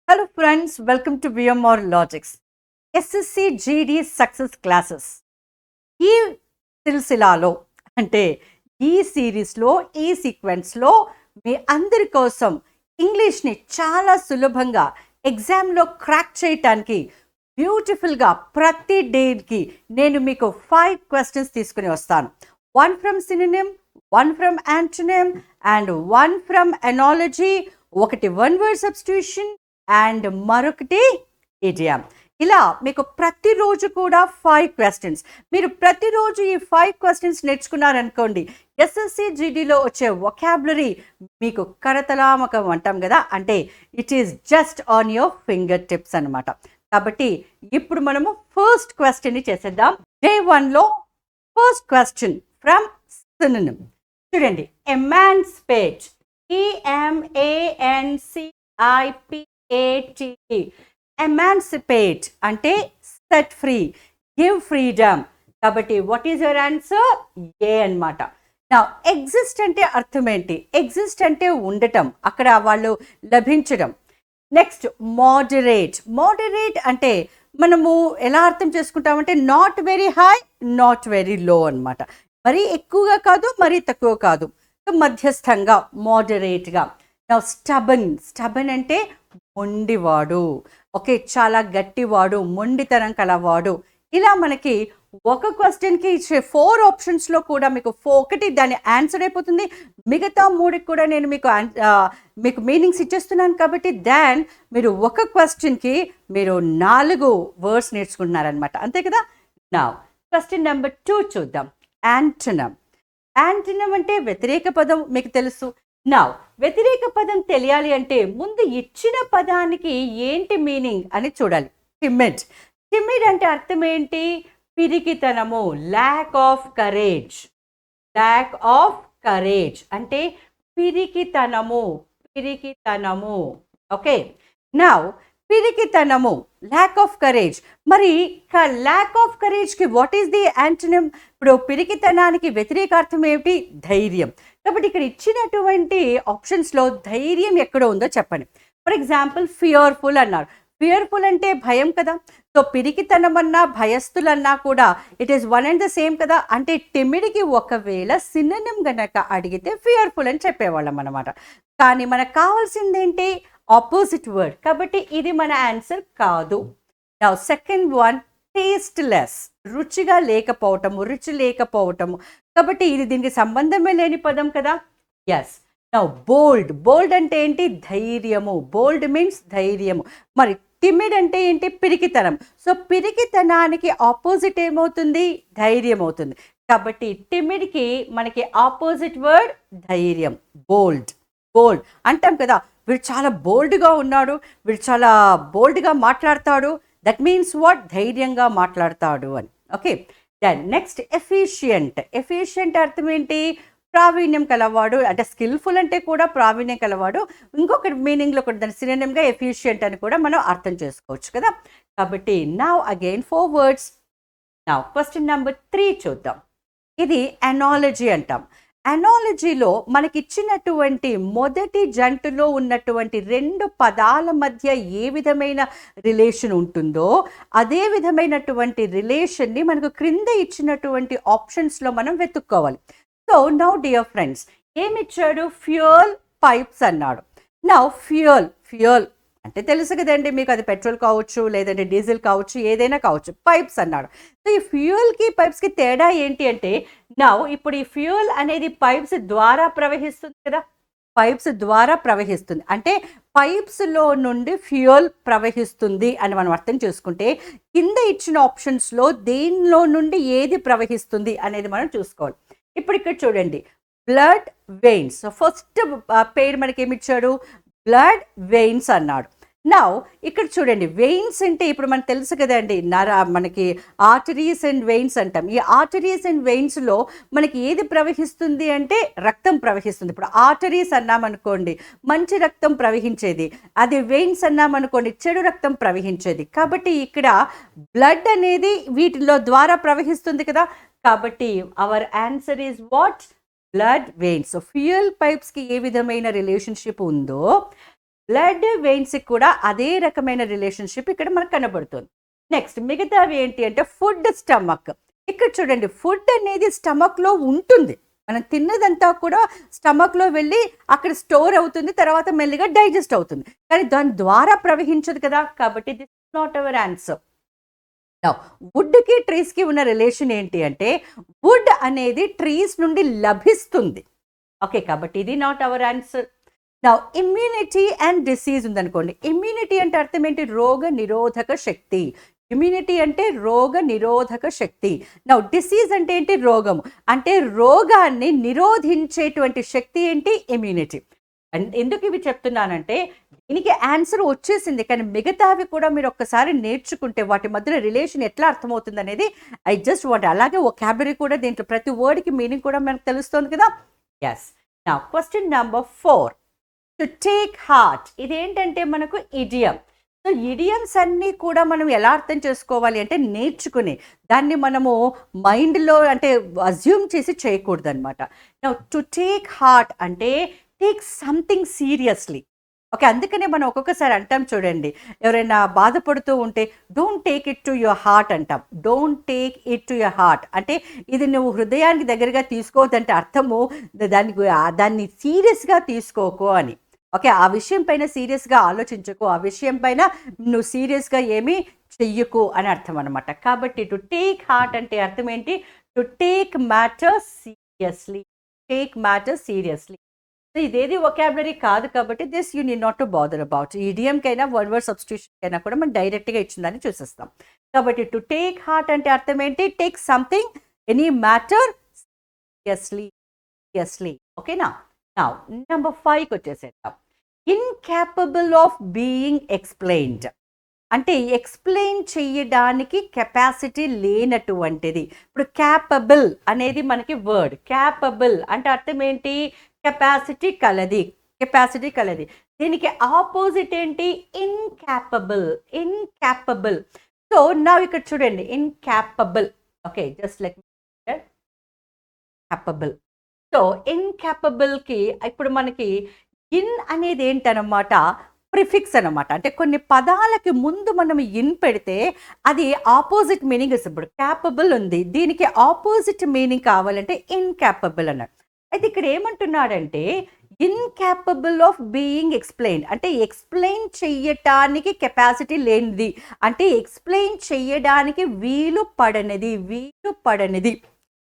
Hello friends, welcome to BMR Logics. Ssc Gd Success Classes. ఈ సిల్సిలాలో అంటే ఈ సిరీస్లో ఈ సీక్వెన్స్లో మీ అందరి కోసం ఇంగ్లీష్ని చాలా సులభంగా ఎగ్జామ్లో క్రాక్ చేయటానికి బ్యూటిఫుల్గా ప్రతి డేకి నేను మీకు 5 క్వశ్చన్స్ తీసుకుని వస్తాను. 1 from synonym, 1 from antonym and 1 from analogy, ఒకటి 1 వర్డ్ సబ్స్టిట్యూషన్ అండ్ మరొకటి ఇడియం. ఇలా మీకు ప్రతిరోజు కూడా 5 క్వశ్చన్స్. మీరు ప్రతిరోజు ఈ 5 క్వశ్చన్స్ నేర్చుకున్నారనుకోండి, ఎస్ఎస్సి జీడీలో వచ్చే వొకాబులరీ మీకు కరతలామకం అంటాం కదా, అంటే it is just on your finger tips అనమాట. కాబట్టి ఇప్పుడు మనము ఫస్ట్ క్వశ్చన్ని చేసేద్దాం. డే 1లో ఫస్ట్ క్వశ్చన్ ఫ్రమ్ సినోనిమ్. చూడండి, ఎమాన్సిపేట్, EMANCIPATE, ఎమాన్సిపేట్ అంటే సెట్ ఫ్రీ, గివ్ ఫ్రీడమ్. కాబట్టి what is your answer? A అన్నమాట. నా ఎగ్జిస్ట్ అంటే అర్థం ఏంటి? ఎగ్జిస్ట్ అంటే ఉండటం, అక్కడ వాళ్ళు లభించడం. Next moderate. మోడరేట్ అంటే మనము ఎలా అర్థం చేసుకుంటామంటే not very high, not very low అన్నమాట. మరీ ఎక్కువగా కాదు, మరీ తక్కువ కాదు, మధ్యస్థంగా మోడరేట్గా. నా స్టబన్. స్టబన్ అంటే మొండివాడు, ఓకే, చాలా గట్టివాడు, మొండితనం కలవాడు. ఇలా మనకి ఒక క్వశ్చన్కి ఇచ్చే 4 ఆప్షన్స్లో కూడా మీకు ఒకటి దాని ఆన్సర్ అయిపోతుంది. మిగతా 3కి కూడా నేను మీకు మీనింగ్స్ ఇచ్చేస్తున్నాను. కాబట్టి దాన్ మీరు ఒక క్వశ్చన్కి మీరు 4 వర్డ్స్ నేర్చుకుంటున్నారనమాట, అంతే కదా. నా క్వశ్చన్ నెంబర్ 2 చూద్దాం. యాంటోనిమ్. యాంటోనిమ్ అంటే వ్యతిరేక పదం, మీకు తెలుసు. నా వ్యతిరేక పదం తెలియాలి అంటే ముందు ఇచ్చిన పదానికి ఏంటి మీనింగ్ అని చూడాలి. టిమిడ్. టిమిడ్ అంటే అర్థం ఏంటి? పిరికితనము, lack of courage. Lack of courage అంటే పిరికితనము, పిరికితనము. ఓకే, నౌ పిరికితనము, ల్యాక్ ఆఫ్ కరేజ్. మరి ల్యాక్ ఆఫ్ కరేజ్కి వాట్ ఈస్ ది యాంటోనిమ్? ఇప్పుడు పిరికితనానికి వ్యతిరేకార్థం ఏమిటి? ధైర్యం. కాబట్టి ఇక్కడ ఇచ్చినటువంటి ఆప్షన్స్లో ధైర్యం ఎక్కడ ఉందో చెప్పండి. ఫర్ ఎగ్జాంపుల్ ఫియర్ఫుల్ అన్నారు. ఫియర్ఫుల్ అంటే భయం కదా. సో పిరికితనం అన్నా భయస్థులన్నా కూడా it is one and the same కదా. అంటే టిమిడ్కి ఒకవేళ సినోనిమ్ గనక అడిగితే ఫియర్ఫుల్ అని చెప్పేవాళ్ళం అనమాట. కానీ మనకు కావాల్సిందేంటి? Opposite word. కాబట్టి ఇది మన ఆన్సర్ కాదు. నౌ సెకండ్ వన్, టేస్ట్లెస్, రుచిగా లేకపోవటము, రుచి లేకపోవటము. కాబట్టి ఇది దీనికి సంబంధమే లేని పదం కదా. ఎస్. నౌ బోల్డ్. బోల్డ్ అంటే ఏంటి? ధైర్యము. బోల్డ్ మీన్స్ ధైర్యము. మరి టిమిడ్ అంటే ఏంటి? పిరికితనం. సో పిరికితనానికి ఆపోజిట్ ఏమవుతుంది? ధైర్యం అవుతుంది. కాబట్టి టిమిడ్కి మనకి ఆపోజిట్ వర్డ్ ధైర్యం, బోల్డ్. బోల్డ్ అంటాం కదా, వీడు చాలా బోల్డ్గా ఉన్నాడు, వీడు చాలా బోల్డ్గా మాట్లాడతాడు. That means what? ధైర్యంగా మాట్లాడతాడు అని. Okay, then next efficient. Efficient అర్థం ఏంటి? ప్రావీణ్యం కలవాడు, అంటే స్కిల్ఫుల్ అంటే కూడా ప్రావీణ్యం కలవాడు. ఇంకొక మీనింగ్లో కూడా దాని సినోనిమ్గా ఎఫిషియంట్ అని కూడా మనం అర్థం చేసుకోవచ్చు కదా. కాబట్టి now again 4 words. Now question number 3 చూద్దాం. ఇది ఎనాలజీ అంటాం. ఎనాలజీలో మనకిచ్చినటువంటి మొదటి జంటులో ఉన్నటువంటి 2 పదాల మధ్య ఏ విధమైన రిలేషన్ ఉంటుందో అదే విధమైనటువంటి రిలేషన్ని మనకు క్రింద ఇచ్చినటువంటి ఆప్షన్స్లో మనం వెతుక్కోవాలి. సో నౌ డియర్ ఫ్రెండ్స్, ఏమిచ్చాడు? ఫ్యూయల్, పైప్స్ అన్నాడు. నౌ ఫ్యూయల్ అంటే తెలుసు కదండి మీకు, అది పెట్రోల్ కావచ్చు, లేదంటే డీజిల్ కావచ్చు, ఏదైనా కావచ్చు. పైప్స్ అన్నాడు. సో ఈ ఫ్యూయల్కి పైప్స్కి తేడా ఏంటి అంటే, నౌ ఇప్పుడు ఈ ఫ్యూయల్ అనేది పైప్స్ ద్వారా ప్రవహిస్తుంది కదా. పైప్స్ ద్వారా ప్రవహిస్తుంది అంటే పైప్స్లో నుండి ఫ్యూయల్ ప్రవహిస్తుంది అని మనం అర్థం చేసుకుంటే, కింద ఇచ్చిన ఆప్షన్స్లో దేనిలో నుండి ఏది ప్రవహిస్తుంది అనేది మనం చూసుకోవాలి. ఇప్పుడు ఇక్కడ చూడండి, బ్లడ్ వెయిన్స్. సో ఫస్ట్ పేరు మనకి ఏమిచ్చాడు? బ్లడ్ వెయిన్స్ అన్నాడు. నౌ ఇక్కడ చూడండి, వెయిన్స్ అంటే ఇప్పుడు మనకు తెలుసు కదండి, మనకి ఆర్టరీస్ అండ్ వెయిన్స్ అంటాం. ఈ ఆర్టరీస్ అండ్ వెయిన్స్లో మనకి ఏది ప్రవహిస్తుంది అంటే రక్తం ప్రవహిస్తుంది. ఇప్పుడు ఆర్టరీస్ అన్నామనుకోండి మంచి రక్తం ప్రవహించేది, అది వెయిన్స్ అన్నామనుకోండి చెడు రక్తం ప్రవహించేది. కాబట్టి ఇక్కడ బ్లడ్ అనేది వీటిలో ద్వారా ప్రవహిస్తుంది కదా. కాబట్టి our answer is what? Blood veins. So fuel పైప్స్కి ఏ విధమైన రిలేషన్షిప్ ఉందో బ్లడ్ వెయిన్స్కి కూడా అదే రకమైన రిలేషన్షిప్ ఇక్కడ మనకు కనబడుతుంది. నెక్స్ట్ మిగతావి ఏంటి అంటే ఫుడ్, స్టమక్. ఇక్కడ చూడండి, ఫుడ్ అనేది స్టమక్లో ఉంటుంది. మనం తిన్నదంతా కూడా స్టమక్లో వెళ్ళి అక్కడ స్టోర్ అవుతుంది, తర్వాత మెల్లిగా డైజెస్ట్ అవుతుంది. కానీ దాని ద్వారా ప్రవహించదు కదా, కాబట్టి this is not our answer. వుడ్కి ట్రీస్కి ఉన్న రిలేషన్ ఏంటి అంటే వుడ్ అనేది ట్రీస్ నుండి లభిస్తుంది. ఓకే, కాబట్టి ఇది నాట్ అవర్ ఆన్సర్. నా ఇమ్యూనిటీ అండ్ డిసీజ్ ఉందనుకోండి. ఇమ్యూనిటీ అంటే అర్థం ఏంటి? రోగ నిరోధక శక్తి. ఇమ్యూనిటీ అంటే రోగ నిరోధక శక్తి. నా డిసీజ్ అంటే ఏంటి? రోగము. అంటే రోగాన్ని నిరోధించేటువంటి శక్తి ఏంటి? ఇమ్యూనిటీ. అండ్ ఎందుకు ఇవి చెప్తున్నానంటే దీనికి ఆన్సర్ వచ్చేసింది, కానీ మిగతావి కూడా మీరు ఒక్కసారి నేర్చుకుంటే వాటి మధ్యలో రిలేషన్ ఎట్లా అర్థమవుతుంది అనేది ఐ జస్ట్ వాంట్. అలాగే వొకాబులరీ కూడా దీంట్లో ప్రతి వర్డ్కి మీనింగ్ కూడా మనకు తెలుస్తుంది కదా. ఎస్. నా question number 4, to take heart. ఇదేంటంటే మనకు ఇడియం. సో ఇడియమ్స్ అన్నీ కూడా మనం ఎలా అర్థం చేసుకోవాలి అంటే నేర్చుకుని దాన్ని మనము మైండ్లో అంటే అజ్యూమ్ చేసి చేయకూడదు అనమాట. నా టు టేక్ హార్ట్ అంటే టేక్ సంథింగ్ సీరియస్లీ. ఓకే, అందుకనే మనం ఒక్కొక్కసారి అంటాం చూడండి, ఎవరైనా బాధపడుతూ ఉంటే don't take it to your heart అంటాం. Don't take it to your heart అంటే ఇది నువ్వు హృదయానికి దగ్గరగా తీసుకోవద్దంటే అర్థము దాన్ని సీరియస్గా తీసుకోకు అని. ఓకే, ఆ విషయం పైన సీరియస్గా ఆలోచించకు, ఆ విషయం పైన నువ్వు సీరియస్గా ఏమీ చెయ్యకు అని అర్థం అనమాట. కాబట్టి టు టేక్ హార్ట్ అంటే అర్థం ఏంటి? To take matter seriously. Take matter seriously. So ఇదేది వొకాబులరీ కాదు కాబట్టి this you need not to bother about. ఈడియంకైనా వర్డ్ వర్డ్ సబ్స్టిట్యూషన్కైనా కూడా మనం డైరెక్ట్గా ఇచ్చిందని చూసేస్తాం. కాబట్టి టు టేక్ హార్ట్ అంటే అర్థం ఏంటి? Take something, any matter seriously. ఓకేనా? నౌ నెంబర్ 5కి వచ్చేసేద్దాం. ఇన్కాపబుల్ ఆఫ్ బీయింగ్ ఎక్స్ప్లెయిన్డ్ అంటే ఎక్స్ప్లెయిన్ చేయడానికి కెపాసిటీ లేనటువంటిది. ఇప్పుడు క్యాపబుల్ అనేది మనకి వర్డ్. క్యాపబుల్ అంటే అర్థం ఏంటి? కెపాసిటీ కలది. కెపాసిటీ కలది. దీనికి ఆపోజిట్ ఏంటి? ఇన్కాపబుల్. ఇన్కాపబుల్. సో నా ఇక్కడ చూడండి, incapable. Okay, just like capable. So ఇన్కాపబుల్కి ఇప్పుడు మనకి ఇన్ అనేది ఏంటనమాట? ప్రిఫిక్స్ అనమాట. అంటే కొన్ని పదాలకి ముందు మనం ఇన్ పెడితే అది ఆపోజిట్ మీనింగ్ ఇస్తుంది. ఇప్పుడు క్యాపబుల్ ఉంది, దీనికి ఆపోజిట్ మీనింగ్ కావాలంటే ఇన్కాపబుల్ అన్నాడు. అయితే ఇక్కడ ఏమంటున్నాడంటే ఇన్కాపబుల్ ఆఫ్ బీయింగ్ ఎక్స్ప్లెయిన్ అంటే ఎక్స్ప్లెయిన్ చెయ్యటానికి కెపాసిటీ లేనిది, అంటే ఎక్స్ప్లెయిన్ చెయ్యడానికి వీలు పడనిది.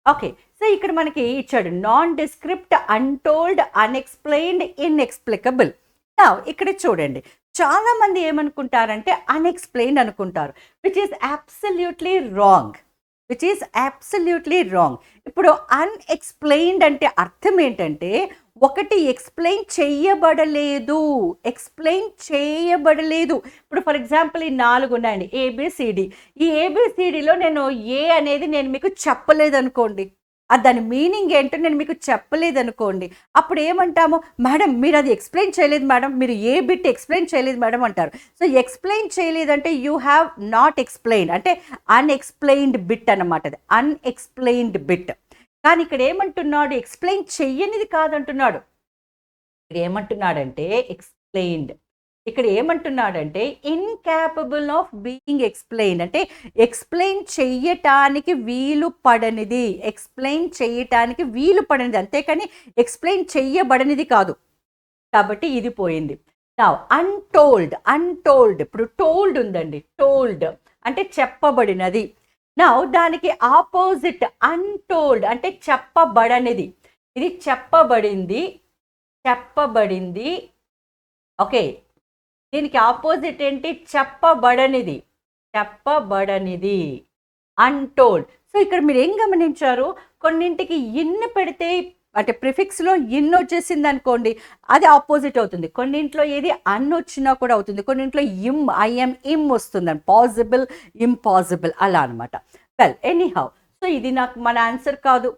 ఓకే, సో ఇక్కడ మనకి ఇచ్చాడు నాన్ డిస్క్రిప్ట్, అన్టోల్డ్, అన్ఎక్స్ప్లెయిన్డ్, ఇన్ఎక్స్ప్లికబుల్. ఇక్కడ చూడండి, చాలా మంది ఏమనుకుంటారంటే అన్ఎక్స్ప్లెయిన్డ్ అనుకుంటారు, విచ్ ఈస్ అబ్సల్యూట్లీ రాంగ్. ఇప్పుడు అన్ఎక్స్ప్లెయిన్డ్ అంటే అర్థం ఏంటంటే ఒకటి ఎక్స్ప్లెయిన్ చేయబడలేదు. ఇప్పుడు ఫర్ ఎగ్జాంపుల్ ఈ 4 ఉన్నాయండి, ఏబిసిడి. ఈ ఏబిసిడిలో నేను ఏ అనేది నేను మీకు చెప్పలేదు అనుకోండి, దాని మీనింగ్ ఏంటో నేను మీకు చెప్పలేదు అనుకోండి, అప్పుడు ఏమంటాము? మేడం మీరు అది ఎక్స్ప్లెయిన్ చేయలేదు మేడం, మీరు ఏ బిట్ ఎక్స్ప్లెయిన్ చేయలేదు మేడం అంటారు. సో ఎక్స్ప్లెయిన్ చేయలేదంటే యూ హ్యావ్ నాట్ ఎక్స్ప్లెయిన్, అంటే అన్ఎక్స్ప్లెయిన్డ్ బిట్ అనమాట. అది అన్ఎక్స్ప్లెయిన్డ్ బిట్. కానీ ఇక్కడ ఏమంటున్నాడు? ఎక్స్ప్లెయిన్ చెయ్యనిది కాదంటున్నాడు. ఇక్కడ ఏమంటున్నాడంటే ఎక్స్ప్లెయిన్డ్. ఇక్కడ ఏమంటున్నాడంటే ఇన్కాపబుల్ ఆఫ్ బీయింగ్ ఎక్స్ప్లెయిన్ అంటే ఎక్స్ప్లెయిన్ చెయ్యటానికి వీలు పడనిది. అంతేకాని ఎక్స్ప్లెయిన్ చెయ్యబడనిది కాదు. కాబట్టి ఇది పోయింది. Now untold. ఇప్పుడు టోల్డ్ ఉందండి. టోల్డ్ అంటే చెప్పబడినది. నౌ దానికి ఆపోజిట్ అన్టోల్డ్ అంటే చెప్పబడనిది. ఇది చెప్పబడింది. ఓకే, దీనికి ఆపోజిట్ ఏంటి? చెప్పబడనిది. అన్టోల్డ్. సో ఇక్కడ మీరు ఏం గమనించారు? కొన్నింటికి ఇన్ పెడితే అంటే ప్రిఫిక్స్లో ఇన్ వచ్చేసింది అనుకోండి, అది ఆపోజిట్ అవుతుంది. కొన్నింట్లో ఏది అన్ వచ్చినా కూడా అవుతుంది. కొన్నింట్లో ఐఎమ్ ఇమ్ వస్తుందని, పాసిబుల్, ఇంపాసిబుల్ అలా అనమాట. వెల్ ఎనీహౌ, సో ఇది నాకు మన ఆన్సర్ కాదు.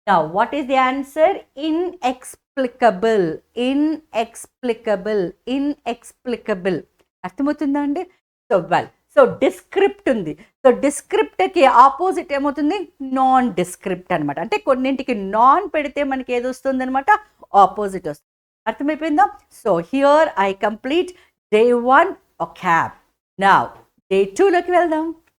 Now what is the answer? Inexplicable. అర్థమవుతుందా అండి? సో వెల్, సో డిస్క్రిప్ట్ ఉంది. సో డిస్క్రిప్ట్కి ఆపోజిట్ ఏమవుతుంది? నాన్ డిస్క్రిప్ట్ అనమాట. అంటే కొన్నింటికి నాన్ పెడితే మనకి ఏది వస్తుంది అనమాట? ఆపోజిట్ వస్తుంది. అర్థమైపోయిందా? So here I complete day 1 ఒక క్యాబ్. నౌ డే 2 లోకి వెళ్దాం.